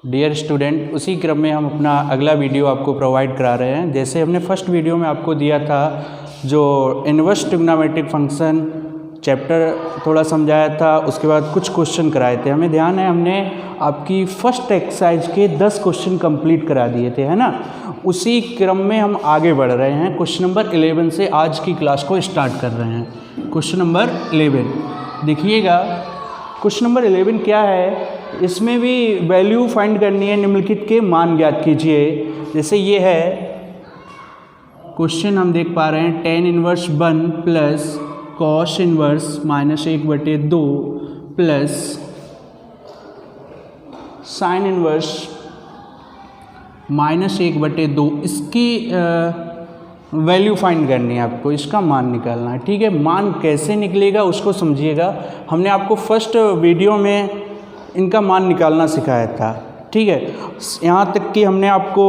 Dear student, उसी क्रम में हम अपना अगला वीडियो आपको प्रोवाइड करा रहे हैं। जैसे हमने फर्स्ट वीडियो में आपको दिया था जो इनवर्स ट्रिग्नोमेट्रिक फंक्शन चैप्टर थोड़ा समझाया था, उसके बाद कुछ क्वेश्चन कराए थे। हमें ध्यान है हमने आपकी फर्स्ट एक्सरसाइज के 10 क्वेश्चन कंप्लीट करा दिए थे, है ना। उसी क्रम में हम आगे बढ़ रहे हैं। क्वेश्चन नंबर 11 से आज की क्लास को स्टार्ट कर रहे हैं। क्वेश्चन नंबर 11 देखिएगा। क्वेश्चन नंबर 11 क्या है, इसमें भी वैल्यू फाइंड करनी है, निम्नलिखित के मान ज्ञात कीजिए। जैसे ये है क्वेश्चन, हम देख पा रहे हैं tan inverse 1 plus cos inverse -1/2 plus sine inverse -1/2। इसकी वैल्यू फाइंड करनी है आपको, इसका मान निकालना है। ठीक है, मान कैसे निकलेगा उसको समझिएगा। हमने आपको फर्स्ट वीडियो में इनका मान निकालना सिखाया था। ठीक है, यहाँ तक कि हमने आपको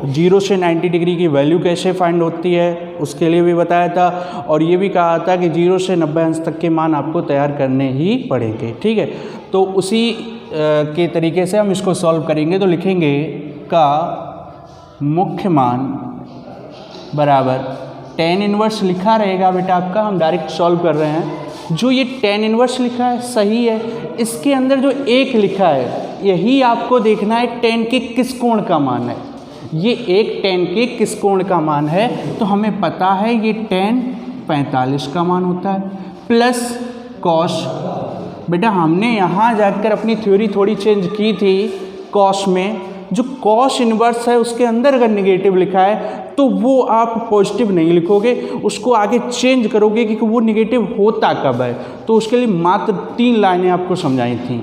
0 से 90 डिग्री की वैल्यू कैसे फाइंड होती है उसके लिए भी बताया था, और ये भी कहा था कि 0 से 90 अंश तक के मान आपको तैयार करने ही पड़ेंगे। ठीक है, तो उसी के तरीके से हम इसको सॉल्व करेंगे। तो लिखेंगे का मुख्य मान बराबर tan इनवर्स लिखा रहेगा बेटा आपका, हम डायरेक्ट सॉल्व कर रहे हैं। जो ये tan इनवर्स लिखा है सही है, इसके अंदर जो 1 लिखा है यही आपको देखना है tan के किस कोण का मान है। ये 1 tan के किस कोण का मान है, तो हमें पता है ये tan 45 का मान होता है प्लस कॉस। बेटा हमने यहाँ जाकर अपनी थ्योरी थोड़ी चेंज की थी। कॉस में जो कॉस इनवर्स है उसके अंदर अगर निगेटिव लिखा है तो वो आप पॉजिटिव नहीं लिखोगे, उसको आगे चेंज करोगे कि वो निगेटिव होता कब है। तो उसके लिए मात्र 3 लाइनें आपको समझाई थी,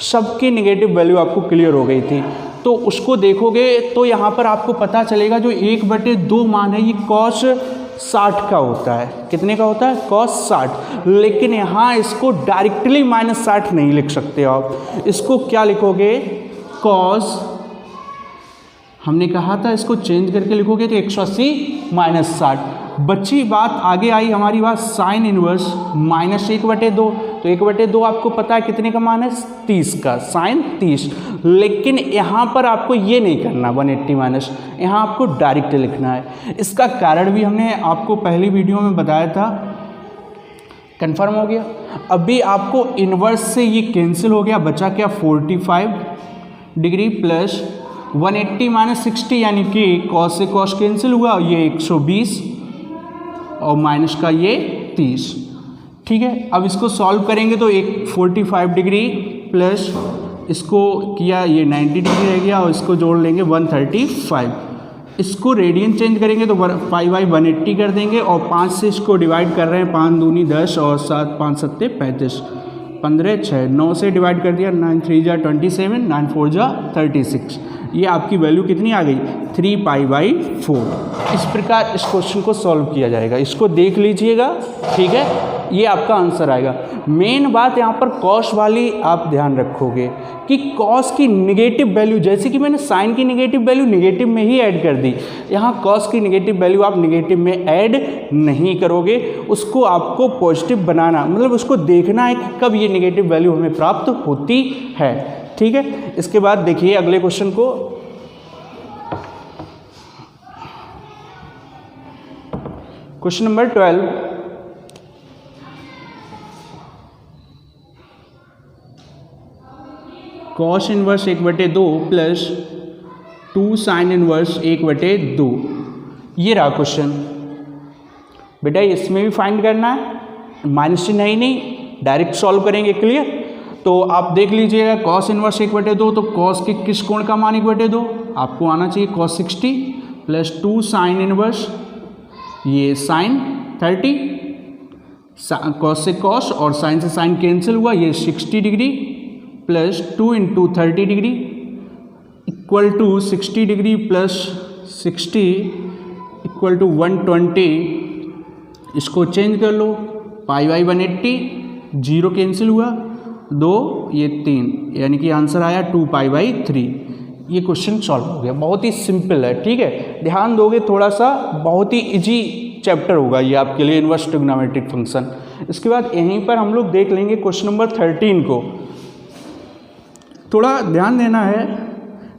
सबकी निगेटिव वैल्यू आपको क्लियर हो गई थी। तो उसको देखोगे तो यहाँ पर आपको पता चलेगा जो 1/2 मान है ये कॉस 60 का होता है। कितने का होता है? कॉस 60। लेकिन यहाँ इसको डायरेक्टली -60 नहीं लिख सकते आप, इसको क्या लिखोगे? कॉस, हमने कहा था इसको चेंज करके लिखोगे तो 180 -60। बची बात, आगे आई हमारी बात साइन इनवर्स -1/2। तो 1/2 आपको पता है कितने का मान है? 30 का, साइन 30। लेकिन यहाँ पर आपको ये नहीं करना 180 माइनस, यहाँ आपको डायरेक्ट लिखना है। इसका कारण भी हमने आपको पहली वीडियो में बताया था, कंफर्म हो गया। अभी आपको इनवर्स से ये कैंसिल हो गया, बचा क्या? 45 डिग्री प्लस 180 -60, यानी कि कॉस से कॉस कैंसिल हुआ, ये 120 और माइनस का ये 30। ठीक है, अब इसको सॉल्व करेंगे तो एक 45 डिग्री प्लस इसको किया ये 90 डिग्री रह गया, और इसको जोड़ लेंगे 135। इसको रेडियन चेंज करेंगे तो 5/180 कर देंगे, और 5 से इसको डिवाइड कर रहे हैं। 5 दूनी 10 और 7 5 7 35, 15 6 9 से डिवाइड कर दिया, 9 3 जा 27, 9 4 जा 36। ये आपकी वैल्यू कितनी आ गई? 3π/4। इस प्रकार इस क्वेश्चन को सॉल्व किया जाएगा। इसको देख लीजिएगा, ठीक है, ये आपका आंसर आएगा। मेन बात यहाँ पर कॉस वाली आप ध्यान रखोगे कि कॉस की निगेटिव वैल्यू, जैसे कि मैंने साइन की निगेटिव वैल्यू निगेटिव में ही ऐड कर दी, यहाँ कॉस की निगेटिव वैल्यू आप निगेटिव में ऐड नहीं करोगे, उसको आपको पॉजिटिव बनाना, मतलब उसको देखना है कि कब ये निगेटिव वैल्यू हमें प्राप्त होती है। ठीक है, इसके बाद देखिए अगले क्वेश्चन को। Question number 12, cos inverse 1/2 plus 2 sine inverse 1/2। ये रहा क्वेश्चन। बेटा इसमें भी फाइंड करना है, माइनस चिन्ह है ही नहीं, डायरेक्ट सॉल्व करेंगे। क्लियर? तो आप देख लीजिएगा कॉस इनवर्स 1/2, तो कॉस के किस कोण का मान 1/2? आपको आना चाहिए कॉस 60 प्लस 2 साइन इनवर्स, ये साइन 30, कॉस से कॉस और साइन से साइन कैंसिल हुआ, ये 60 degree plus 2 × 30 degree equal to 60 degree plus 60 equal to 120। इसको चेंज कर लो, π/180, 0 कैंसिल हुआ, 2 ये 3, यानी कि आंसर आया 2π/3। ये क्वेश्चन सॉल्व हो गया। बहुत ही सिंपल है। ठीक है, ध्यान दोगे थोड़ा सा, बहुत ही इजी चैप्टर होगा ये आपके लिए, इनवर्स ट्रिग्नोमेट्रिक फंक्शन। इसके बाद यहीं पर हम लोग देख लेंगे क्वेश्चन नंबर 13 को। थोड़ा ध्यान देना है,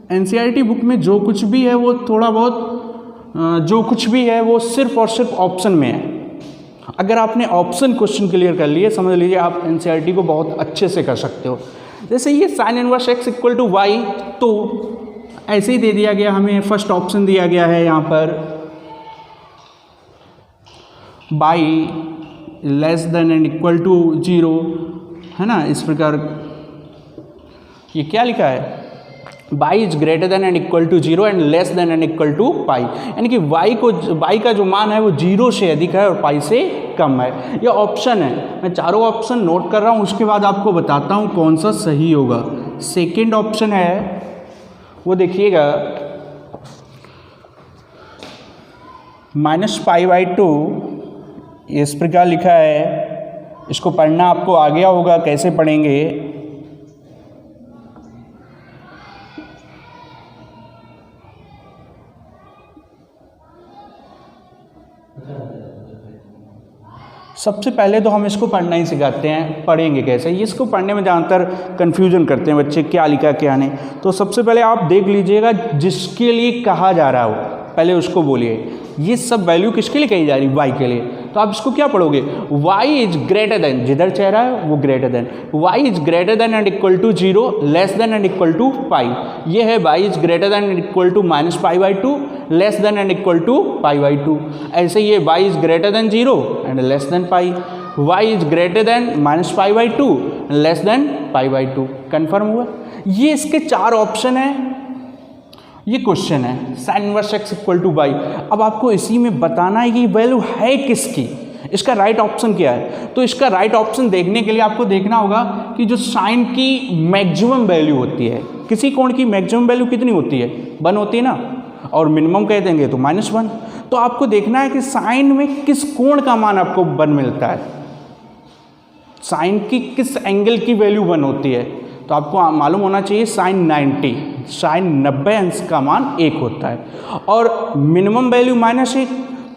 एनसीईआरटी बुक में जो कुछ भी है वो थोड़ा बहुत जो कुछ भी है वो सिर्फ और सिर्फ ऑप्शन में है। अगर आपने ऑप्शन क्वेश्चन क्लियर कर लिए, समझ लीजिए आप एनसीईआरटी को बहुत अच्छे से कर सकते हो। जैसे ये sine inverse x equal to y, तो ऐसे ही दे दिया गया, हमें फर्स्ट ऑप्शन दिया गया है यहाँ पर y less than and equal to 0, है ना। इस प्रकार ये क्या लिखा है, y is greater than and equal to 0 and less than and equal to pi, यानी कि वाई का जो मान है वो 0 से अधिक है और पाई से कम है। ये ऑप्शन है, मैं चारों ऑप्शन नोट कर रहा हूँ, उसके बाद आपको बताता हूँ कौन सा सही होगा। सेकेंड ऑप्शन है वो देखिएगा -π/2, इस प्रकार लिखा है। इसको पढ़ना आपको आ गया होगा, कैसे पढ़ेंगे। सबसे पहले तो हम इसको पढ़ना ही सिखाते हैं, पढ़ेंगे कैसे। ये इसको पढ़ने में ज़्यादातर कन्फ्यूजन करते हैं बच्चे, क्या लिखा क्या नहीं। तो सबसे पहले आप देख लीजिएगा जिसके लिए कहा जा रहा हो, पहले उसको बोलिए। ये सब वैल्यू किसके लिए कही जा रही है, वाई के लिए। तो आप इसको क्या पढ़ोगे, वाई इज ग्रेटर देन, जिधर चेहरा है वो greater than, y is greater than and equal to 0 less than and equal to pi. ये है y is greater than and equal to -π/2 less than and equal to π/2। ऐसे ये y is greater than 0 and less than pi, y is greater than -π/2 less than π/2। Confirm हुआ। ये इसके 4 option हैं। ये question है sine inverse x equal to Y. अब आपको इसी में बताना है कि वैल्यू है किसकी, इसका राइट ऑप्शन क्या है। तो इसका राइट ऑप्शन देखने के लिए आपको देखना होगा कि जो साइन की मैक्सिमम वैल्यू होती है, किसी कोण की मैक्सिमम वैल्यू कितनी होती है, 1 होती है ना, और मिनिमम कह देंगे तो -1। तो आपको देखना है कि साइन में किस कोण का मान आपको 1 मिलता है, साइन की किस एंगल की वैल्यू 1 होती है। तो आपको मालूम होना चाहिए साइन 90, साइन 90 अंश का मान 1 होता है, और मिनिमम वैल्यू -1,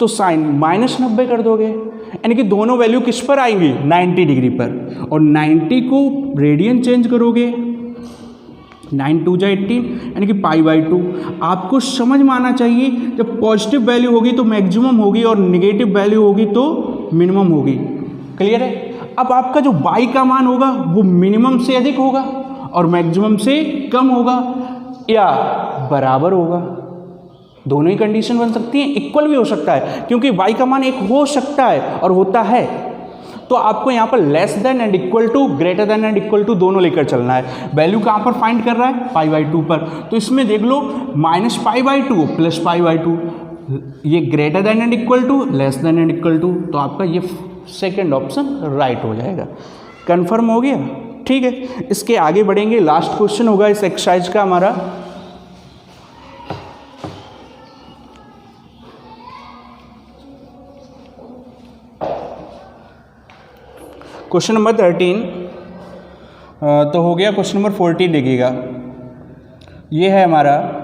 तो साइन -90 कर दोगे, यानी कि दोनों वैल्यू किस पर आएंगी, 90 डिग्री पर। और 90 को रेडियन चेंज करोगे, 9 2 18, यानी कि π/2। आपको समझ में आना चाहिए जब पॉजिटिव वैल्यू होगी तो मैक्सिमम होगी और निगेटिव वैल्यू होगी तो मिनिमम होगी। क्लियर है। अब आपका जो बाई का मान होगा वो मिनिमम से अधिक होगा और मैक्सिमम से कम होगा या बराबर होगा। दोनों ही कंडीशन बन सकती हैं, इक्वल भी हो सकता है, क्योंकि y का मान 1 हो सकता है और होता है। तो आपको यहाँ पर less than and equal to, greater than and equal to दोनों लेकर चलना है। वैल्यू कहाँ पर फाइंड कर रहा है, π/2 पर। तो इसमें देख लो -π/2 प्लस π/2, ये greater than and equal to, less than and equal to. तो आपका ये सेकेंड ऑप्शन राइट हो जाएगा। कन्फर्म हो गया, ठीक है। इसके आगे बढ़ेंगे, लास्ट क्वेश्चन होगा इस एक्सरसाइज का हमारा। क्वेश्चन नंबर 13 तो हो गया। क्वेश्चन नंबर 14 देखिएगा, ये है हमारा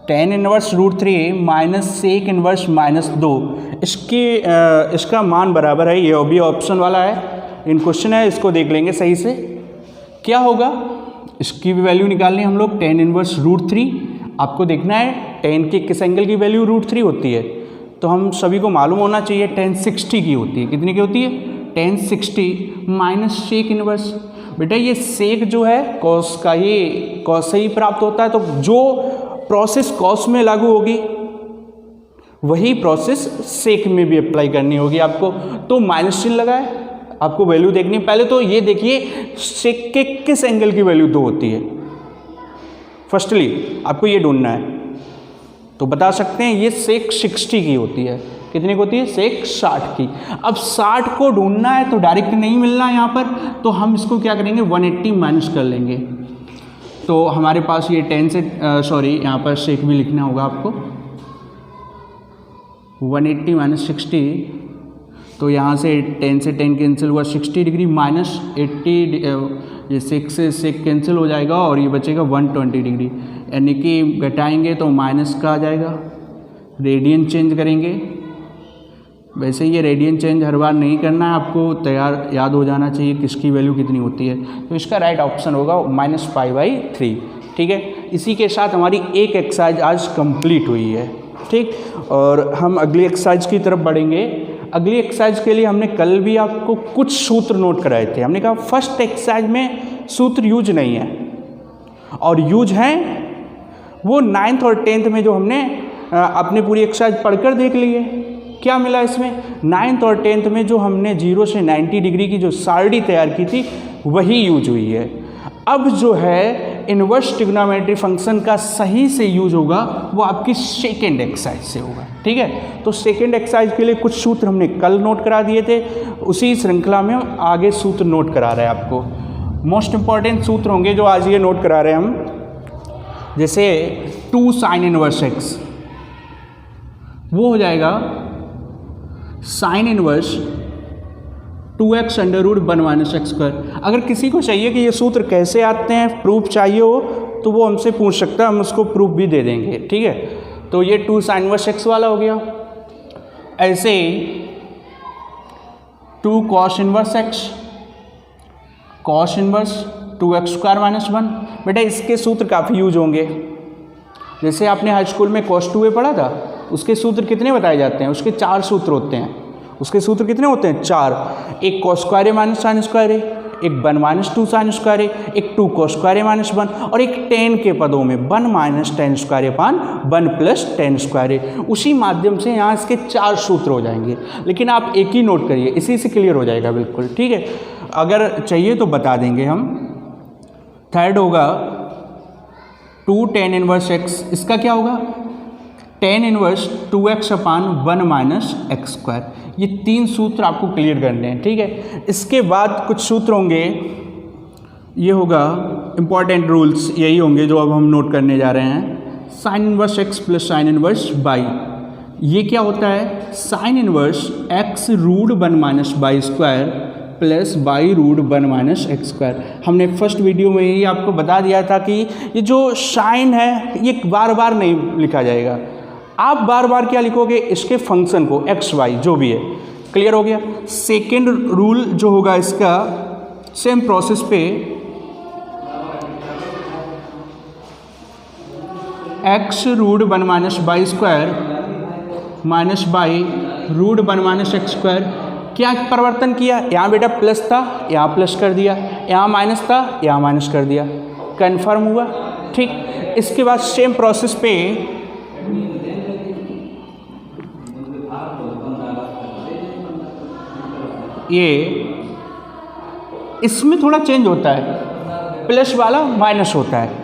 tan inverse √3 minus sec inverse -2। इसका मान बराबर है, ये भी ऑप्शन वाला है, इन क्वेश्चन है, इसको देख लेंगे सही से। क्या होगा, इसकी भी वैल्यू निकालनी है हम लोग। tan इनवर्स √3 आपको देखना है tan के किस एंगल की वैल्यू √3 होती है। तो हम सभी को मालूम होना चाहिए tan 60 की होती है। कितनी की होती है, tan 60 माइनस सेक इनवर्स। बेटा ये सेक जो है कॉस का, ये कॉस से ही प्राप्त होता है। तो जो प्रोसेस कॉस में लागू होगी वही प्रोसेस सेक में भी अप्लाई करनी होगी आपको। तो माइनस चिन्ह लगा है, आपको वैल्यू देखनी है। पहले तो ये देखिए सेक के किस एंगल की वैल्यू 2 होती है, फर्स्टली आपको ये ढूंढना है। तो बता सकते हैं ये सेक 60 की होती है। कितनी की होती है, सेक 60 की। अब 60 को ढूंढना है तो डायरेक्ट नहीं मिलना है यहाँ पर, तो हम इसको क्या करेंगे 180 माइनस कर लेंगे। तो हमारे पास ये 10 से सॉरी यहाँ पर सेक भी लिखना होगा आपको, 180 माइनस 60। तो यहाँ से 10 से 10 कैंसिल हुआ, 60 डिग्री माइनस 80, ये सेक से सेक कैंसिल हो जाएगा और ये बचेगा 120 डिग्री, यानी कि घटाएंगे तो माइनस का आ जाएगा। रेडियन चेंज करेंगे, वैसे ये रेडियन चेंज हर बार नहीं करना है आपको, तैयार याद हो जाना चाहिए किसकी वैल्यू कितनी होती है। तो इसका राइट ऑप्शन होगा -π/3, ठीक है। इसी के साथ हमारी एक एक्सरसाइज आज कंप्लीट हुई है, ठीक। और हम अगली एक्सरसाइज की तरफ बढ़ेंगे। अगली एक्सरसाइज के लिए हमने कल भी आपको कुछ सूत्र नोट कराए थे। हमने कहा फर्स्ट एक्सरसाइज में सूत्र यूज नहीं है और यूज हैं वो 9th और 10th में जो हमने अपनी पूरी एक्सरसाइज पढ़कर देख ली है। क्या मिला इसमें? 9th और 10th में जो हमने 0 से 90 डिग्री की जो सारणी तैयार की थी वही यूज हुई है। अब जो है इनवर्स ट्रिग्नोमेट्री फंक्शन का सही से यूज होगा वो आपकी सेकेंड एक्सरसाइज से होगा, ठीक है। तो सेकेंड एक्सरसाइज के लिए कुछ सूत्र हमने कल नोट करा दिए थे, उसी श्रृंखला में हम आगे सूत्र नोट करा रहे हैं आपको। मोस्ट इंपॉर्टेंट सूत्र होंगे जो आज ये नोट करा रहे हैं हम, जैसे 2 sin इनवर्स x, वो हो जाएगा sin inverse 2x under root 1 minus x square. अगर किसी को चाहिए कि ये सूत्र कैसे आते हैं, प्रूफ चाहिए हो तो वो हमसे पूछ सकता है, हम उसको प्रूफ भी दे देंगे, ठीक है। तो ये 2 sin इनवर्स x वाला हो गया। ऐसे 2 cos inverse x, cos inverse 2x square minus 1। बेटा इसके सूत्र काफ़ी यूज होंगे। जैसे आपने हाई स्कूल में cos 2a पढ़ा था, उसके सूत्र कितने बताए जाते हैं? उसके 4 सूत्र होते हैं। उसके सूत्र कितने होते हैं? 4। एक cos स्क्वायर ए माइनस साइन स्क्वायर ए, एक 1 माइनस 2 साइन स्क्वायर ए, एक 2 cos स्क्वायर ए माइनस 1 और एक tan के पदों में 1 माइनस tan स्क्वायर ए पान 1 प्लस tan स्क्वायर ए। उसी माध्यम से यहाँ इसके 4 सूत्र हो जाएंगे, लेकिन आप एक ही नोट करिए, इसी से क्लियर हो जाएगा बिल्कुल, ठीक है। अगर चाहिए तो बता देंगे हम। थर्ड होगा 2 tan इनवर्स x, इसका क्या होगा? tan इनवर्स 2x अपान 1 माइनस एक्स स्क्वायर। ये 3 सूत्र आपको क्लियर करने हैं, ठीक है। इसके बाद कुछ सूत्र होंगे, ये होगा इंपॉर्टेंट रूल्स, यही होंगे जो अब हम नोट करने जा रहे हैं। Sine inverse x plus sine inverse y, ये क्या होता है? Sine inverse x root 1 minus y square plus y root 1 minus x square. हमने फर्स्ट वीडियो में ही आपको बता दिया था कि ये जो साइन है ये बार बार नहीं लिखा जाएगा। आप बार बार क्या लिखोगे? इसके फंक्शन को, एक्स वाई जो भी है। क्लियर हो गया। सेकेंड रूल जो होगा इसका, सेम प्रोसेस पे x root 1 minus y square minus y root 1 minus x square. क्या परिवर्तन किया? यहाँ बेटा प्लस था, यहाँ प्लस कर दिया, यहाँ माइनस था, यहाँ माइनस कर दिया। कन्फर्म हुआ, ठीक। इसके बाद सेम प्रोसेस पे ये इसमें थोड़ा चेंज होता है, प्लस वाला माइनस होता है।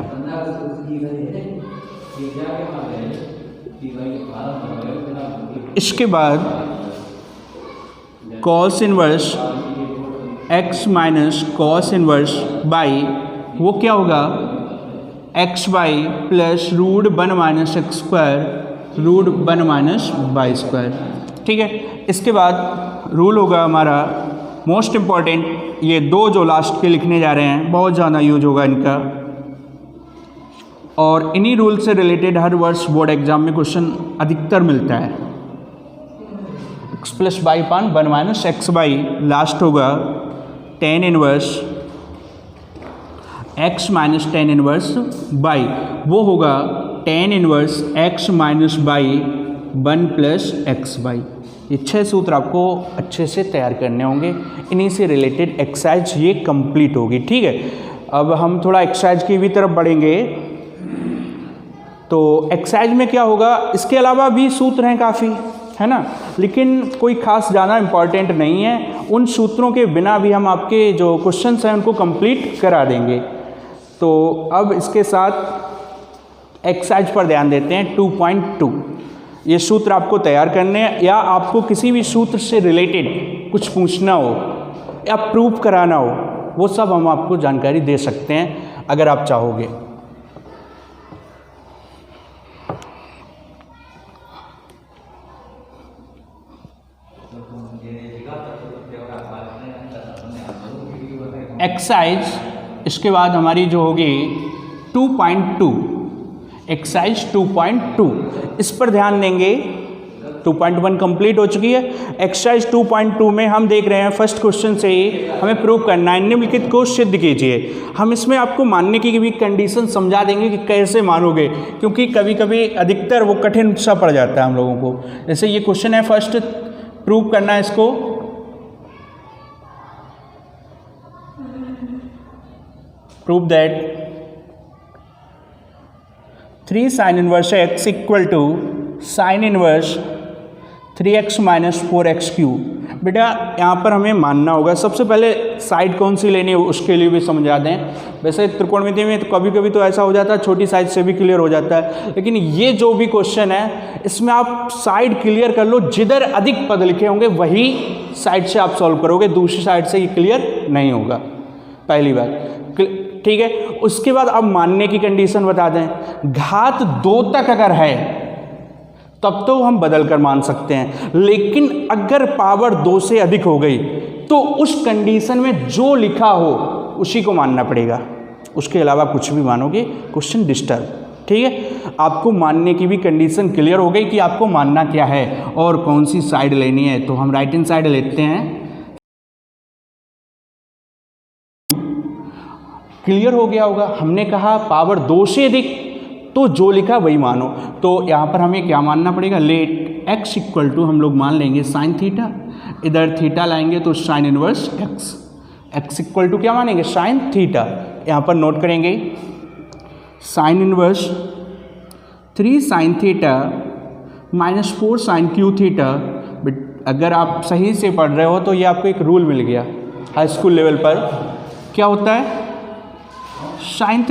इसके बाद cos inverse x minus cos inverse y, वो क्या होगा? X y plus root 1 minus x square root 1 minus y square, ठीक है। इसके बाद रूल होगा हमारा मोस्ट इम्पॉर्टेंट, ये 2 जो लास्ट के लिखने जा रहे हैं, बहुत ज़्यादा यूज होगा इनका, और इन्हीं रूल से रिलेटेड हर वर्ष बोर्ड एग्जाम में क्वेश्चन अधिकतर मिलता है। एक्स प्लस बाई पान 1 माइनस एक्स बाई, लास्ट होगा tan inverse x minus tan inverse y, वो होगा tan inverse x minus by 1 plus x by. ये 6 सूत्र आपको अच्छे से तैयार करने होंगे। इन्हीं से रिलेटेड एक्सरसाइज ये कंप्लीट होगी, ठीक है। अब हम थोड़ा एक्सरसाइज की भी तरफ बढ़ेंगे। तो एक्सरसाइज में क्या होगा, इसके अलावा भी सूत्र हैं काफ़ी, है ना, लेकिन कोई खास ज़्यादा इम्पॉर्टेंट नहीं है। उन सूत्रों के बिना भी हम आपके जो क्वेश्चंस हैं उनको कंप्लीट करा देंगे। तो अब इसके साथ एक्सरसाइज पर ध्यान देते हैं। 2.2 ये सूत्र आपको तैयार करने हैं, या आपको किसी भी सूत्र से रिलेटेड कुछ पूछना हो या प्रूफ कराना हो, वो सब हम आपको जानकारी दे सकते हैं अगर आप चाहोगे। एक्सरसाइज इसके बाद हमारी जो होगी 2.2, एक्सरसाइज 2.2, इस पर ध्यान देंगे। 2.1 कंप्लीट हो चुकी है। एक्सरसाइज 2.2 में हम देख रहे हैं फर्स्ट क्वेश्चन से ही हमें प्रूव करना है, निम्नलिखित को सिद्ध कीजिए। हम इसमें आपको मानने की भी कंडीशन समझा देंगे कि कैसे मानोगे, क्योंकि कभी कभी अधिकतर वो कठिन सा पड़ जाता है हम लोगों को। जैसे ये क्वेश्चन है, फर्स्ट प्रूव करना है इसको। Prove that 3 sin inverse x equal to sine inverse 3x minus 4x cube. बेटा यहाँ पर हमें मानना होगा, सबसे पहले साइड कौन सी लेनी है उसके लिए भी समझा दें। वैसे त्रिकोणमिति में तो कभी कभी तो ऐसा हो जाता है छोटी साइड से भी क्लियर हो जाता है, लेकिन ये जो भी क्वेश्चन है इसमें आप साइड क्लियर कर लो, जिधर अधिक पद लिखे होंगे वही साइड से आप सॉल्व करोगे, दूसरी साइड से ये क्लियर नहीं होगा, पहली बात, ठीक है। उसके बाद अब मानने की कंडीशन बता दें, घात 2 तक अगर है तब तो हम बदल कर मान सकते हैं, लेकिन अगर पावर 2 से अधिक हो गई तो उस कंडीशन में जो लिखा हो उसी को मानना पड़ेगा, उसके अलावा कुछ भी मानोगे क्वेश्चन डिस्टर्ब, ठीक है। आपको मानने की भी कंडीशन क्लियर हो गई कि आपको मानना क्या है और कौन सी साइड लेनी है। तो हम राइट हैंड साइड लेते हैं, क्लियर हो गया होगा। हमने कहा पावर 2 से अधिक तो जो लिखा वही मानो, तो यहाँ पर हमें क्या मानना पड़ेगा, लेट x इक्वल टू हम लोग मान लेंगे साइन थीटा, इधर थीटा लाएंगे तो sine inverse x equal to क्या मानेंगे, साइन थीटा। यहाँ पर नोट करेंगे sine inverse 3 sine theta minus 4 sine cube theta. But अगर आप सही से पढ़ रहे हो तो ये आपको एक रूल मिल गया हाई स्कूल लेवल पर, क्या होता है, sine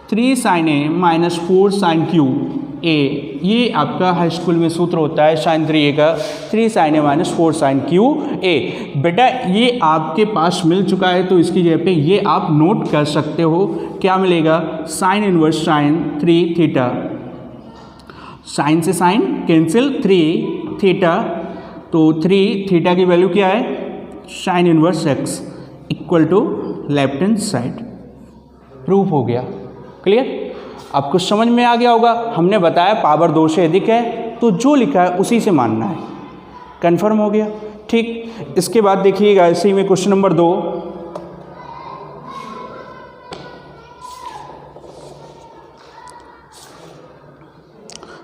3 sine A minus 4 sine cube A, ये आपका हाई स्कूल में सूत्र होता है साइन 3a का, 3 sine A minus 4 sine cube A. बेटा ये आपके पास मिल चुका है तो इसकी जगह पे ये आप नोट कर सकते हो, क्या मिलेगा, sine inverse sine 3 theta, sine से साइन कैंसिल 3 थीटा, तो 3 थीटा की वैल्यू क्या है, sine inverse x equal to left hand side. Proof हो गया, क्लियर, आपको समझ में आ गया होगा। हमने बताया पावर 2 से अधिक है तो जो लिखा है उसी से मानना है, कंफर्म हो गया, ठीक। इसके बाद देखिएगा इसी में क्वेश्चन नंबर 2,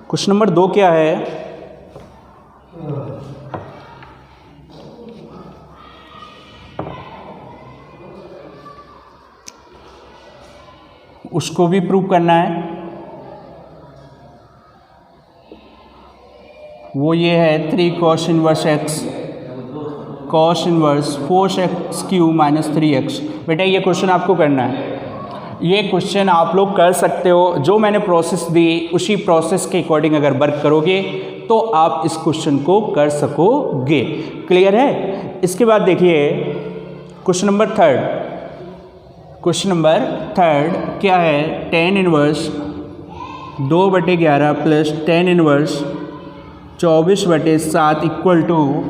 क्वेश्चन नंबर 2 क्या है, उसको भी प्रूव करना है। वो ये है 3 cos inverse x cos inverse 4x cube minus 3x। बेटा ये क्वेश्चन आपको करना है, ये क्वेश्चन आप लोग कर सकते हो, जो मैंने प्रोसेस दी उसी प्रोसेस के अकॉर्डिंग अगर वर्क करोगे तो आप इस क्वेश्चन को कर सकोगे, क्लियर है। इसके बाद देखिए क्वेश्चन नंबर 3, क्वेश्चन नंबर 3 क्या है, tan inverse 2/11 plus tan inverse 24/7 equal to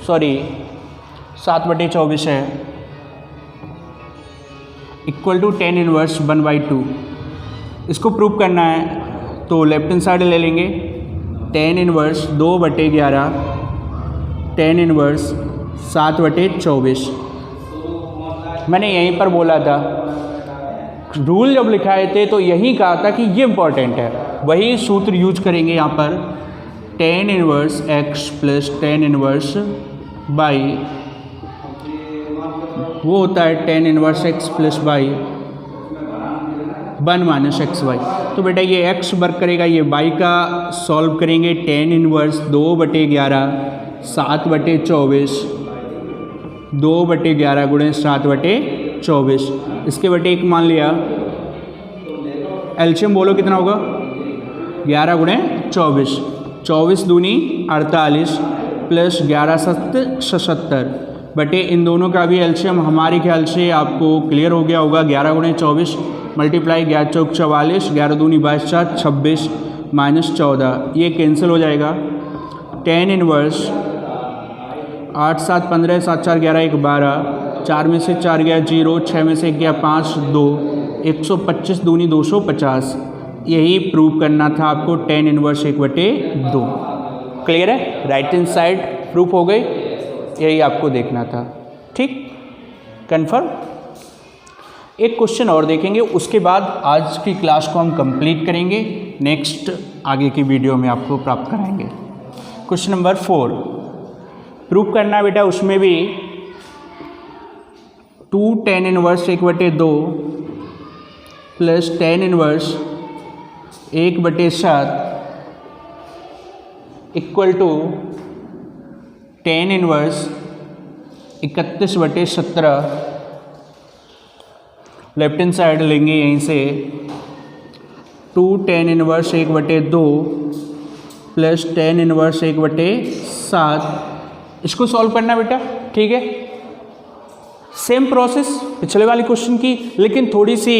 7/24 है, इक्वल टू tan इनवर्स 1/2। इसको प्रूव करना है तो लेफ्ट हैंड साइड ले लेंगे, tan इनवर्स 2/11 tan इनवर्स 7/24। मैंने यहीं पर बोला था, रूल जब लिखाए थे तो यही कहा था कि ये इम्पॉर्टेंट है, वही सूत्र यूज करेंगे यहाँ पर, tan inverse x plus tan inverse y, वो होता है tan inverse x plus y 1 minus x y. तो बेटा ये x वर्क करेगा, ये y का सॉल्व करेंगे, tan इनवर्स 2/11 7/24 2/11 गुणे 7/24, इसके बटे 1 मान लिया, एलसीएम बोलो कितना होगा, 11 गुणे 24, 24 दूनी 48 प्लस 11 7 77 बटे इन दोनों का भी एलसीएम हमारे ख्याल से आपको क्लियर हो गया होगा, 11 गुणे 24 मल्टीप्लाई 11 चौक 44, 11 दूनी 22 7 26 माइनस 14, ये कैंसिल हो जाएगा। tan इनवर्स 8 7 15 7 4 11 1 12, 4 में से 4 गया 0, 6 में से 1 गया 5 2, 125 दूनी 250 यही प्रूव करना था आपको, tan इनवर्स 1/2। क्लियर है? राइट हैंड साइड प्रूफ हो गई, यही आपको देखना था। ठीक, कन्फर्म। एक क्वेश्चन और देखेंगे, उसके बाद आज की क्लास को हम कंप्लीट करेंगे, नेक्स्ट आगे की वीडियो में आपको प्राप्त कराएंगे। क्वेश्चन नंबर 4 प्रूफ करना है बेटा, उसमें भी 2 tan inverse 1/2 plus tan inverse 1/7 equal to tan inverse 31/17। Left hand side लेंगे यहीं से 2 tan inverse 1/2 plus tan inverse 1/7। इसको सॉल्व करना बेटा, ठीक है। सेम प्रोसेस पिछले वाले क्वेश्चन की, लेकिन थोड़ी सी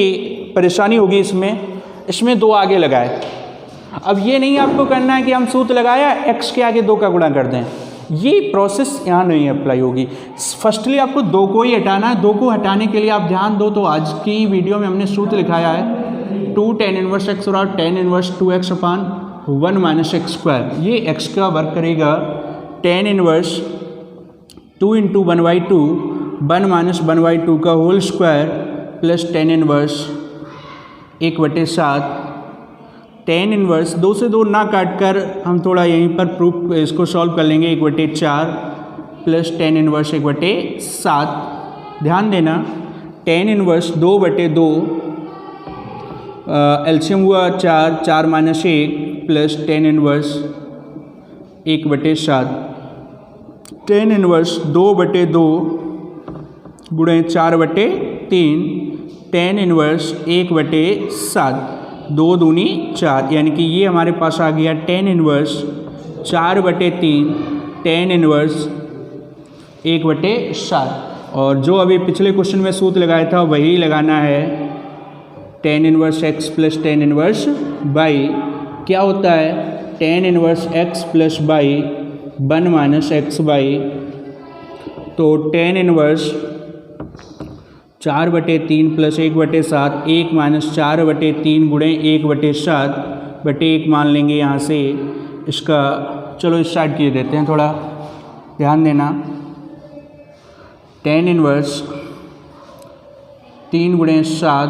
परेशानी होगी इसमें 2 आगे लगाए। अब ये नहीं आपको करना है कि हम सूत्र लगाया x के आगे 2 का गुणा कर दें, ये प्रोसेस यहाँ नहीं अप्लाई होगी। फर्स्टली आपको 2 को ही हटाना है। 2 को हटाने के लिए आप ध्यान दो, तो आज की वीडियो में हमने सूत्र लिखाया है 2 tan इनवर्स x और tan इनवर्स 2x/1 - x²। ये x का वर्क करेगा tan इनवर्स 2 × 1/2 1 - 1/2 का whole square plus tan inverse 1/7। tan inverse 2 से 2 ना काट कर हम थोड़ा यहीं पर प्रूफ इसको सॉल्व कर लेंगे, 1/4 प्लस tan इनवर्स 1/7। ध्यान देना, tan इनवर्स 2/2 एलसीएम हुआ 4, 4 - 1 plus tan inverse 1/7। tan inverse 2/2 गुणे 4/3 tan इनवर्स 1/7, 2 दूनी 4, यानी कि ये हमारे पास आ गया tan इनवर्स 4/3 tan इनवर्स 1/7। और जो अभी पिछले क्वेश्चन में सूत्र लगाया था वही लगाना है, tan inverse x plus tan inverse y। क्या होता है tan inverse x plus y 1 - xy। तो tan इनवर्स 4/3 प्लस 1/7, 1 - 4/3 गुणे 1/7/1 मान लेंगे यहाँ से इसका। चलो स्टार्ट किए देते हैं, थोड़ा ध्यान देना। tan इनवर्स 3 × 7,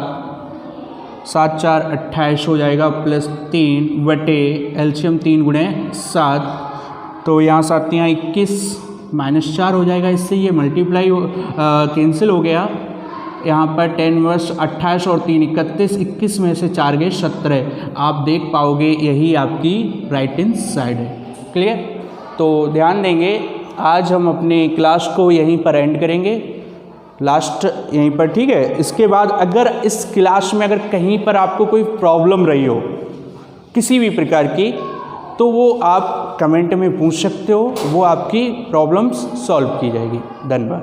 7 × 4 = 28 हो जाएगा, प्लस 3 बटे एलसीएम 3 × 7, तो यहाँ 7 यहाँ 21 - 4 हो जाएगा। इससे ये मल्टीप्लाई कैंसिल हो गया। यहाँ पर tan इनवर्स 28 और 3 31, 21 में से 4 गए 17। आप देख पाओगे यही आपकी राइट हैंड साइड है। क्लियर? तो ध्यान देंगे, आज हम अपनी क्लास को यहीं पर एंड करेंगे, लास्ट यहीं पर, ठीक है। इसके बाद अगर इस क्लास में अगर कहीं पर आपको कोई प्रॉब्लम रही हो किसी भी प्रकार की, तो वो आप कमेंट में पूछ सकते हो, वो आपकी प्रॉब्लम्स सॉल्व की जाएगी। धन्यवाद।